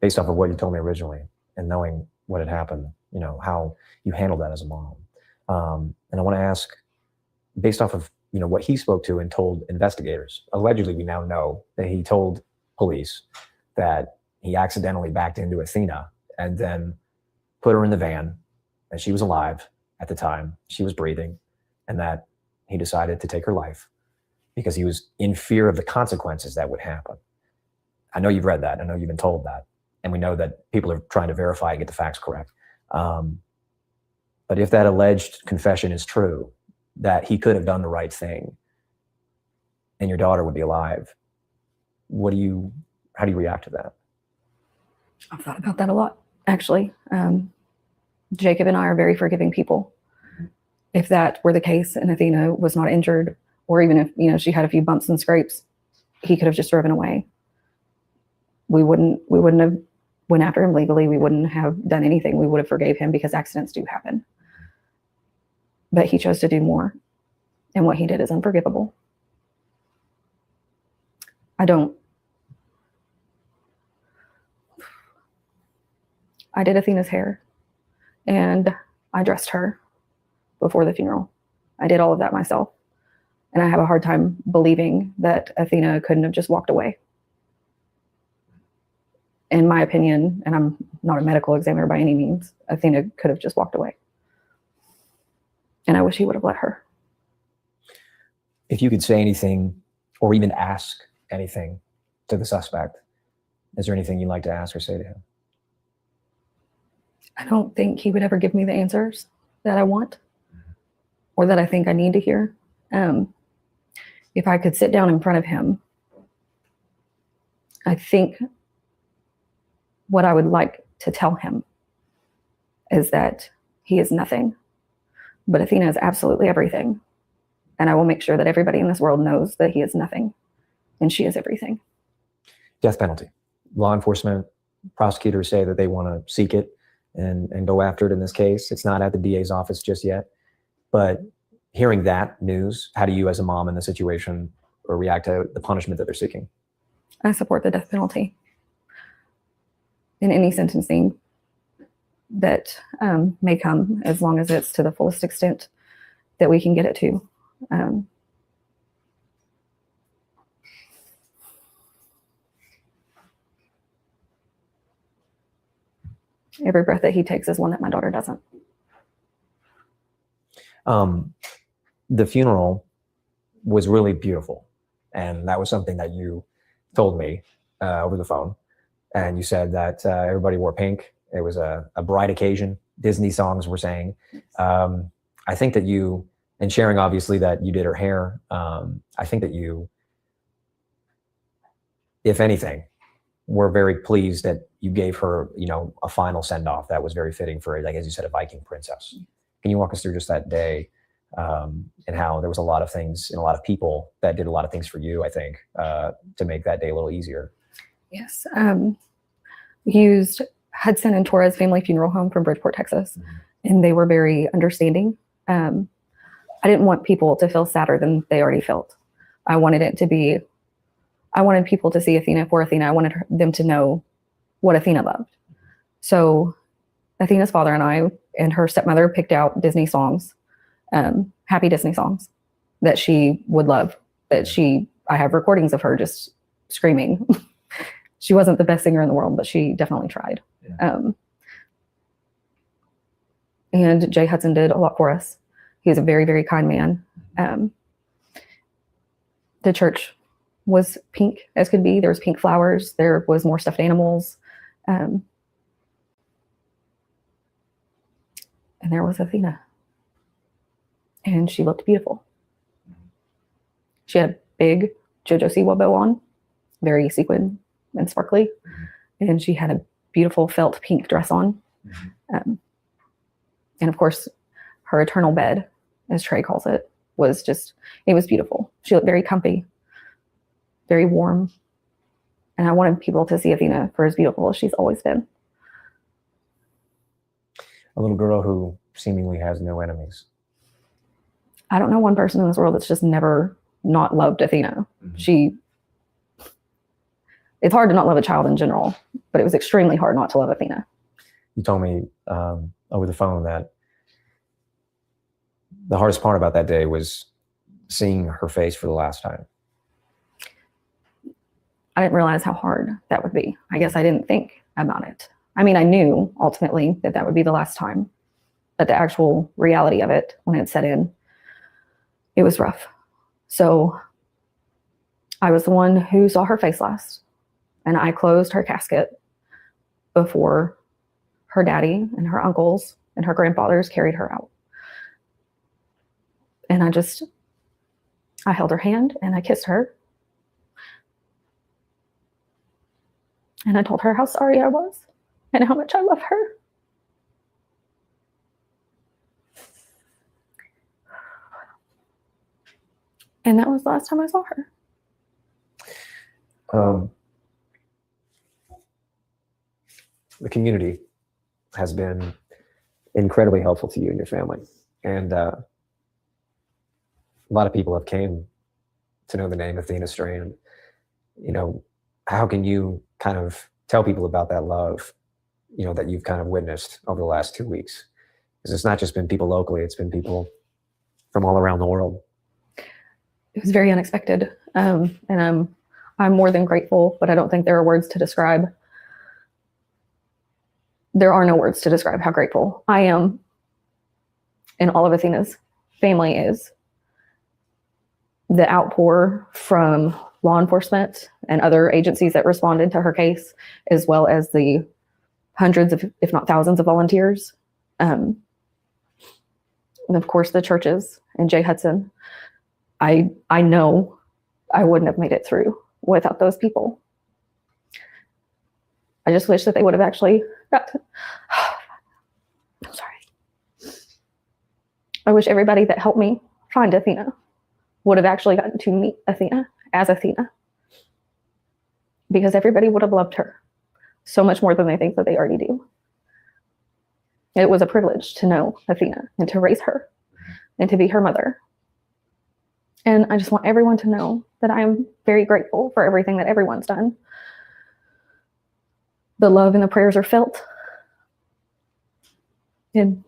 J: based off of what you told me originally and knowing what had happened, you know, how you handled that as a mom. And I want to ask, based off of, you know, what he spoke to and told investigators, allegedly we now know that he told police that he accidentally backed into Athrna and then put her in the van, and she was alive at the time, she was breathing, and that he decided to take her life because he was in fear of the consequences that would happen. I know you've read that. I know you've been told that. And we know that people are trying to verify and get the facts correct. But if that alleged confession is true, that he could have done the right thing and your daughter would be alive, how do you react to that?
K: I've thought about that a lot, actually. Jacob and I are very forgiving people. If that were the case and Athrna was not injured, or even if, you know, she had a few bumps and scrapes, he could have just driven away. We wouldn't have went after him legally. We wouldn't have done anything. We would have forgave him because accidents do happen. But he chose to do more. And what he did is unforgivable. I did Athena's hair and I dressed her before the funeral. I did all of that myself. And I have a hard time believing that Athrna couldn't have just walked away. In my opinion, and I'm not a medical examiner by any means, Athrna could have just walked away. And I wish he would have let her.
J: If you could say anything or even ask anything to the suspect, is there anything you'd like to ask or say to him?
K: I don't think he would ever give me the answers that I want or that I think I need to hear. If I could sit down in front of him, I think what I would like to tell him is that he is nothing, but Athrna is absolutely everything. And I will make sure that everybody in this world knows that he is nothing and she is everything.
J: Death penalty. Law enforcement, prosecutors say that they want to seek it and go after it in this case. It's not at the DA's office just yet. But hearing that news, how do you as a mom in the situation react to the punishment that they're seeking?
K: I support the death penalty in any sentencing that may come, as long as it's to the fullest extent that we can get it to. Every breath that he takes is one that my daughter doesn't.
J: The funeral was really beautiful. And that was something that you told me over the phone. And you said that everybody wore pink. It was a bright occasion. Disney songs were sang. I think that you, and sharing obviously that you did her hair, I think that you, if anything, were very pleased that you gave her, you know, a final send-off that was very fitting for, like, as you said, a Viking princess. Can you walk us through just that day and how there was a lot of things and a lot of people that did a lot of things for you, I think, to make that day a little easier?
K: Yes. We used Hudson and Torres Family Funeral Home from Bridgeport, Texas, and they were very understanding. I didn't want people to feel sadder than they already felt. I wanted people to see Athrna for Athrna. I wanted them to know what Athrna loved. So Athrna's father and I and her stepmother picked out Disney songs, happy Disney songs that she would love, I have recordings of her just screaming. She wasn't the best singer in the world, but she definitely tried. Yeah. And Jay Hudson did a lot for us. He was a very, very kind man. The church was pink as could be. There was pink flowers. There was more stuffed animals. And there was Athrna. And she looked beautiful. She had a big JoJo Siwa bow on, very sequin and sparkly. And she had a beautiful felt pink dress on. And of course, her eternal bed, as Trey calls it, was just, it was beautiful. She looked very comfy, very warm. And I wanted people to see Athrna for as beautiful as she's always been.
J: A little girl who seemingly has no enemies.
K: I don't know one person in this world that's just never not loved Athrna. It's hard to not love a child in general, but it was extremely hard not to love Athrna.
J: You told me over the phone that the hardest part about that day was seeing her face for the last time.
K: I didn't realize how hard that would be. I guess I didn't think about it. I mean, I knew ultimately that would be the last time, but the actual reality of it, when it set in, it was rough. So I was the one who saw her face last, and I closed her casket before her daddy and her uncles and her grandfathers carried her out. And I held her hand and I kissed her. And I told her how sorry I was and how much I love her. And that was the last time I saw her.
J: The community has been incredibly helpful to you and your family. And a lot of people have came to know the name Athrna Strand. You know, how can you kind of tell people about that love, you know, that you've kind of witnessed over the last 2 weeks? Because it's not just been people locally, it's been people from all around the world.
K: It was very unexpected. And I'm more than grateful, but I don't think there are words to describe. There are no words to describe how grateful I am, and all of Athrna's family is. The outpour from law enforcement and other agencies that responded to her case, as well as the hundreds of, if not thousands of volunteers. And of course, the churches and Jay Hudson. I know I wouldn't have made it through without those people. I just wish that they would have actually got to, I'm sorry. I wish everybody that helped me find Athrna would have actually gotten to meet Athrna as Athrna, because everybody would have loved her so much more than they think that they already do. It was a privilege to know Athrna and to raise her and to be her mother. And I just want everyone to know that I am very grateful for everything that everyone's done. The love and the prayers are felt. And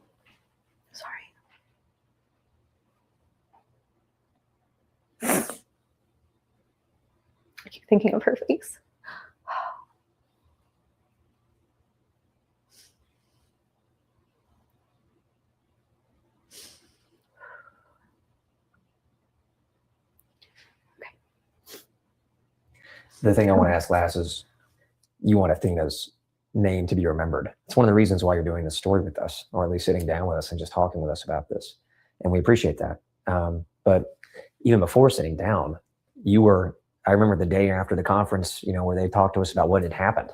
K: sorry. I keep thinking of her face.
J: The thing I want to ask last is, you want Athrna's name to be remembered. It's one of the reasons why you're doing this story with us, or at least sitting down with us and just talking with us about this. And we appreciate that. But even before sitting down, I remember the day after the conference, you know, where they talked to us about what had happened.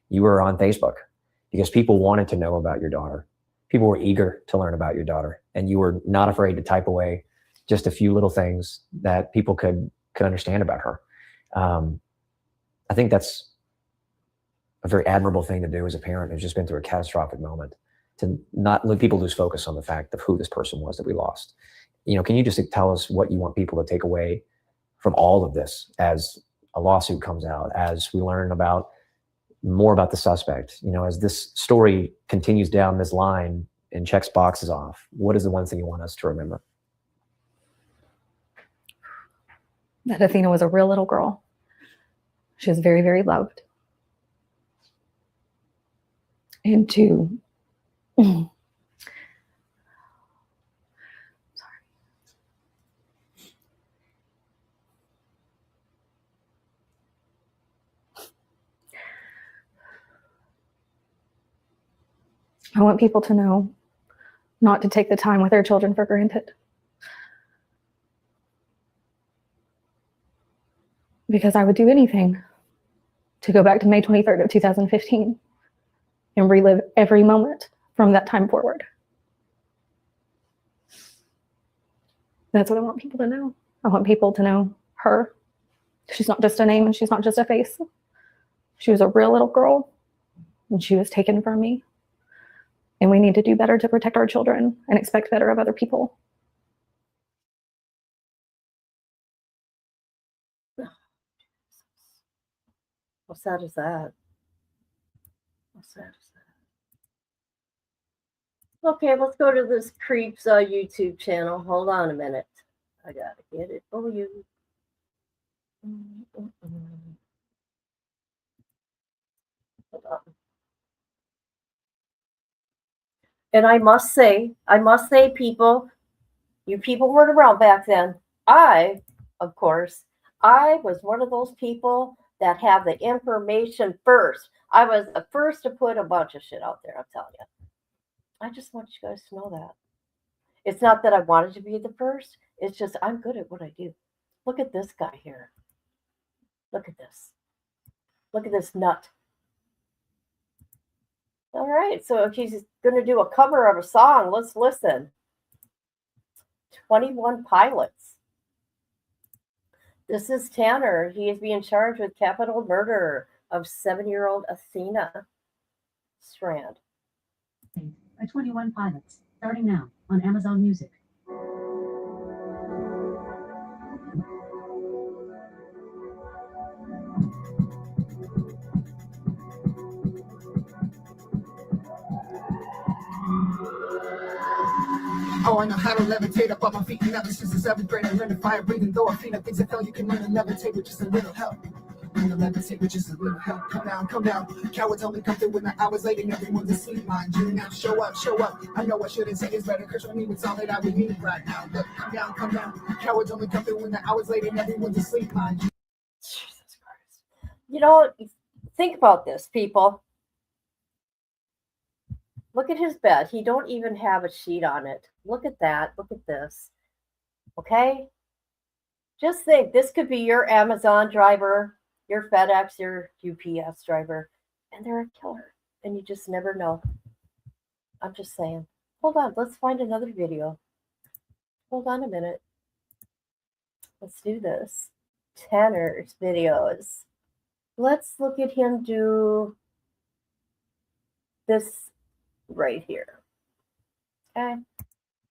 J: You were on Facebook because people wanted to know about your daughter. People were eager to learn about your daughter, and you were not afraid to type away just a few little things that people could understand about her. I think that's a very admirable thing to do as a parent who's just been through a catastrophic moment, to not let people lose focus on the fact of who this person was that we lost. You know, can you just tell us what you want people to take away from all of this as a lawsuit comes out, as we learn more about the suspect, you know, as this story continues down this line and checks boxes off? What is the one thing you want us to remember?
K: That Athrna was a real little girl. She was very, very loved. And sorry. I want people to know not to take the time with their children for granted. Because I would do anything to go back to May 23rd of 2015 and relive every moment from that time forward. That's what I want people to know. I want people to know her. She's not just a name and she's not just a face. She was a real little girl and she was taken from me. And we need to do better to protect our children and expect better of other people.
B: How sad is that? How sad is that? Okay, let's go to this creep's YouTube channel. Hold on a minute. I gotta get it for you. Hold on. And I must say, people, you people weren't around back then. Of course, I was one of those people that have the information first. I was the first to put a bunch of shit out there, I'm telling you. I just want you guys to know that. It's not that I wanted to be the first. It's just I'm good at what I do. Look at this guy here. Look at this. Look at this nut. All right, so if he's going to do a cover of a song, let's listen. 21 Pilots. This is Tanner. He is being charged with capital murder of 7-year-old Athrna Strand.
L: By 21 Pilots, starting now on Amazon Music.
M: Oh, I know how to levitate up on my feet, and ever since the 7th grade, I learned to fire breathing. Though I feel things I felt you can learn to levitate with just a little help. Learn to levitate with just a little help. Come down, come down. Cowards only come through when the hours late and everyone's asleep. Mind you, now show up, show up. I know I shouldn't say it's better, cause for me it's all that I would need right now. Look, come down, come down. Cowards only come through when the hours late and everyone's asleep. Mind you.
B: Jesus Christ. You know, think about this, people. Look at his bed. He don't even have a sheet on it. Look at that. Look at this. Okay? Just think, this could be your Amazon driver, your FedEx, your UPS driver, and they're a killer. And you just never know. I'm just saying. Hold on. Let's find another video. Hold on a minute. Let's do this. Tanner's videos. Let's look at him do this right here. Okay,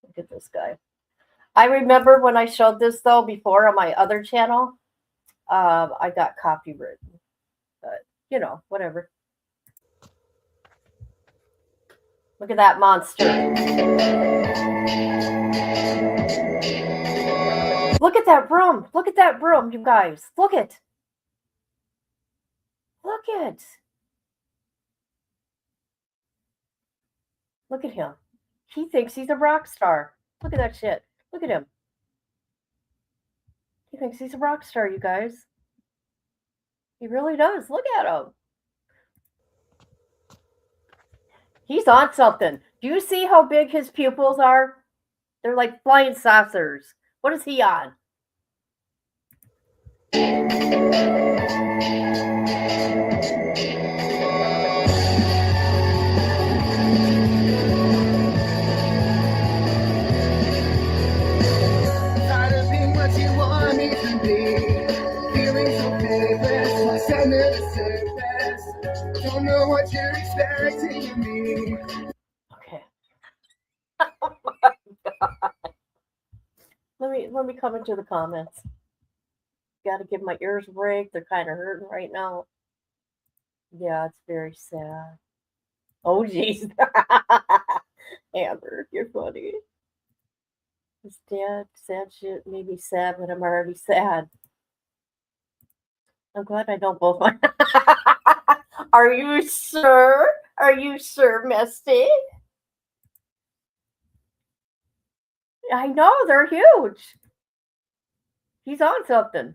B: look at this guy. I remember when I showed this though before on my other channel, I got copywritten, but you know, whatever. Look at that monster. Look at that broom. Look at that broom, you guys. Look it. Look it. Look at him. He thinks he's a rock star. Look at that shit. Look at him. He thinks he's a rock star, you guys. He really does. Look at him. He's on something. Do you see how big his pupils are? They're like flying saucers. What is he on?
M: Don't know what you're expecting of me.
B: Okay. Oh my God. Let me come into the comments. Gotta give my ears a break. They're kind of hurting right now. Yeah, it's very sad. Oh jeez. Amber, you're funny. It's sad shit made me sad, but I'm already sad. I'm glad I know both my Are you sure? Are you sure, Misty? I know, they're huge. He's on something.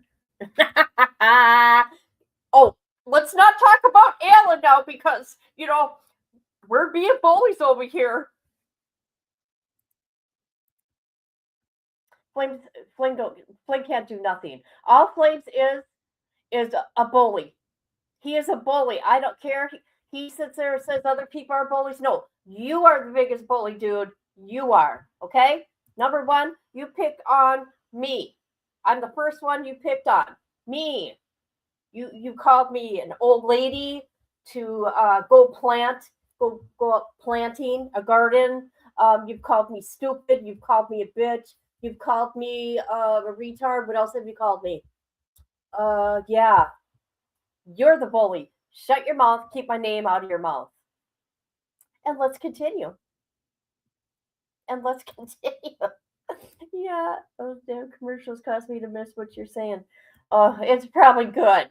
B: Oh, let's not talk about Alan now because, you know, we're being bullies over here. Flame can't do nothing. All Flames is a bully. He is a bully. I don't care. He sits there and says other people are bullies. No, you are the biggest bully, dude. You are. Okay? Number one, you picked on me. I'm the first one you picked on. Me. You called me an old lady to go up planting a garden. You've called me stupid. You've called me a bitch. You've called me a retard. What else have you called me? Yeah. You're the bully. Shut your mouth. Keep my name out of your mouth. And let's continue. Yeah, those damn commercials cause me to miss what you're saying. It's probably good.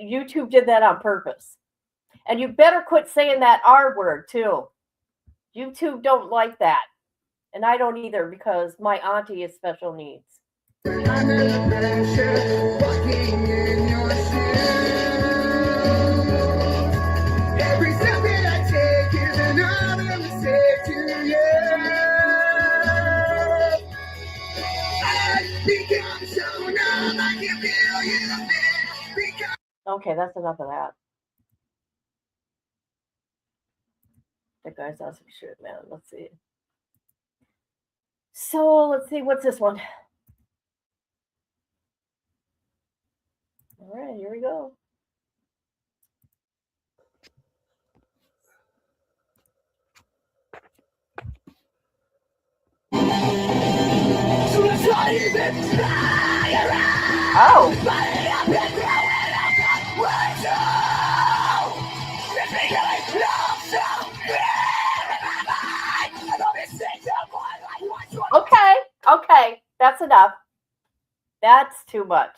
B: YouTube did that on purpose. And you better quit saying that R word too. YouTube don't like that. And I don't either because my auntie is special needs.
M: Every step that I take is another mistake to you. I become so numb, I can feel you there.
B: Okay, that's enough of that. That guy's awesome shit, man. Let's see. So let's see, what's this one? All right, here we go. Oh. Okay, that's enough. That's too much.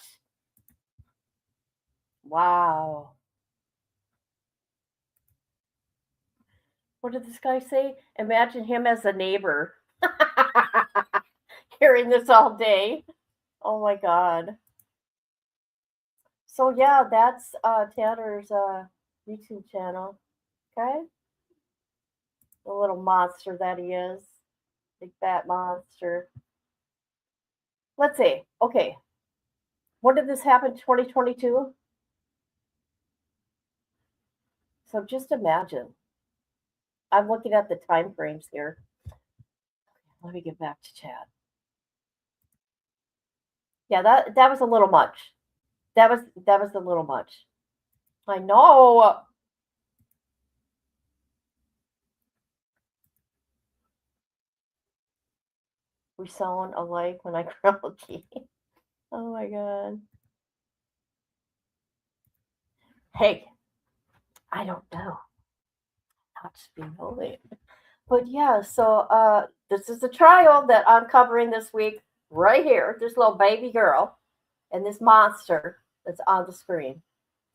B: Wow. What did this guy say? Imagine him as a neighbor. Hearing this all day. Oh my God. So yeah, that's Tanner's YouTube channel. Okay? The little monster that he is. Big fat monster. Let's see. Okay. When did this happen? 2022? So just imagine. I'm looking at the time frames here. Let me get back to chat. Yeah, that was a little much. That was a little much. I know. We sound alike when I grow key. Oh my God. Hey, I don't know. Not just being holy. But yeah, so this is the trial that I'm covering this week right here. This little baby girl and this monster that's on the screen.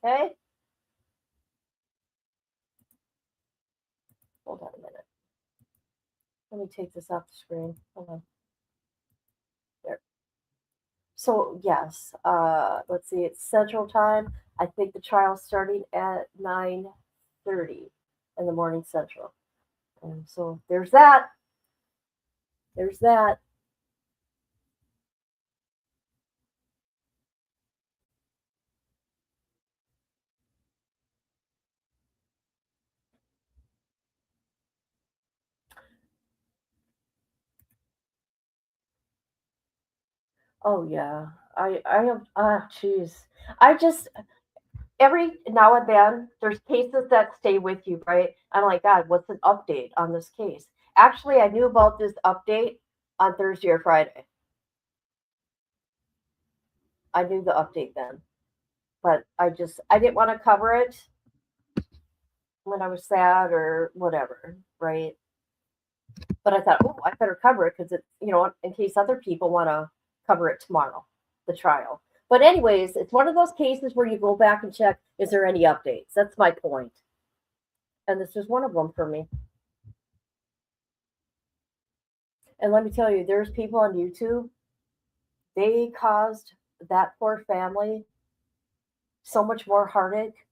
B: Okay? Hold on a minute. Let me take this off the screen. Hold on. There. So yes, let's see, it's Central Time. I think the trial's starting at 9:30 in the morning Central. And so there's that. There's that. Oh yeah. I have jeez. I just every now and then there's cases that stay with you, right? I'm like, God, what's an update on this case? Actually, I knew about this update on Thursday or Friday. I knew the update then. But I didn't want to cover it when I was sad or whatever, right? But I thought, oh, I better cover it because it's, in case other people want to cover it tomorrow, the trial. But anyways, it's one of those cases where you go back and check, is there any updates? That's my point. And this was one of them for me. And let me tell you, there's people on YouTube, they caused that poor family so much more heartache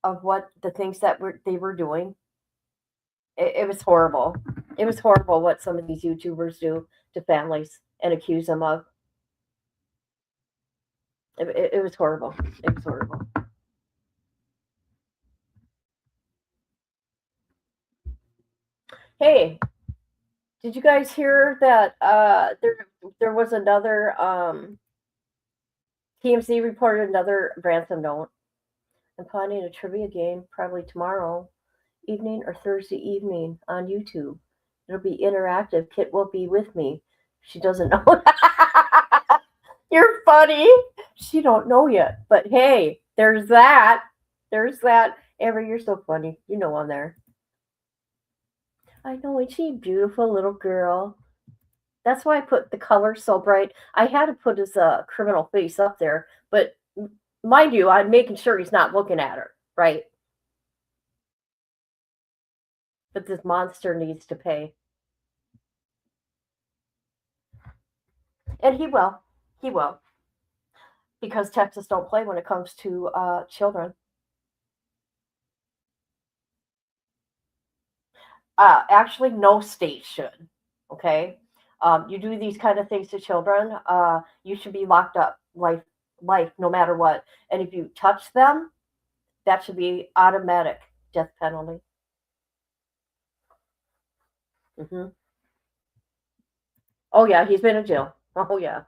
B: of what the things that they were doing. It was horrible. It was horrible what some of these YouTubers do to families and accuse them of. It was horrible. It was horrible. Hey, Did you guys hear that there was another TMZ reported another ransom note? I'm planning a trivia game probably tomorrow evening or Thursday evening on YouTube. It'll be interactive. Kit will be with me. She doesn't know. You're funny. She don't know yet. But hey, there's that. There's that. Amber, you're so funny. You know I'm there. I know, ain't she a beautiful little girl? That's why I put the color so bright. I had to put his criminal face up there, but mind you, I'm making sure he's not looking at her, right? But this monster needs to pay. And he will. He will. Because Texas don't play when it comes to children. Actually, no state should. Okay? You do these kind of things to children, you should be locked up life, no matter what. And if you touch them, that should be automatic death penalty. Mm-hmm. Oh yeah, he's been in jail. Oh yeah.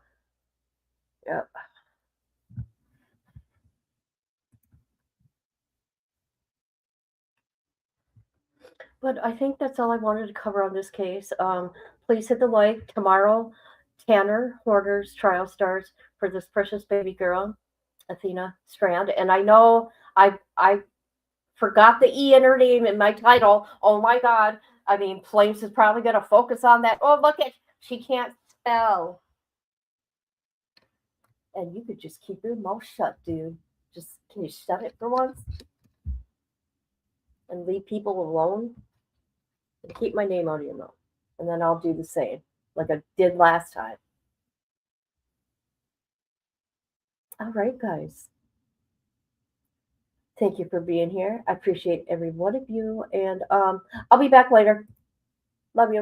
B: Yep. But I think that's all I wanted to cover on this case. Please hit the like. Tomorrow, Tanner Hoarder's trial starts for this precious baby girl, Athrna Strand. And I know I forgot the E in her name in my title. Oh my God. I mean, Flames is probably going to focus on that. Oh, look at, she can't spell. And you could just keep your mouth shut, dude. Just, can you shut it for once? And leave people alone? And keep my name out of your mouth. And then I'll do the same, like I did last time. All right, guys. Thank you for being here. I appreciate every one of you. And I'll be back later. Love you.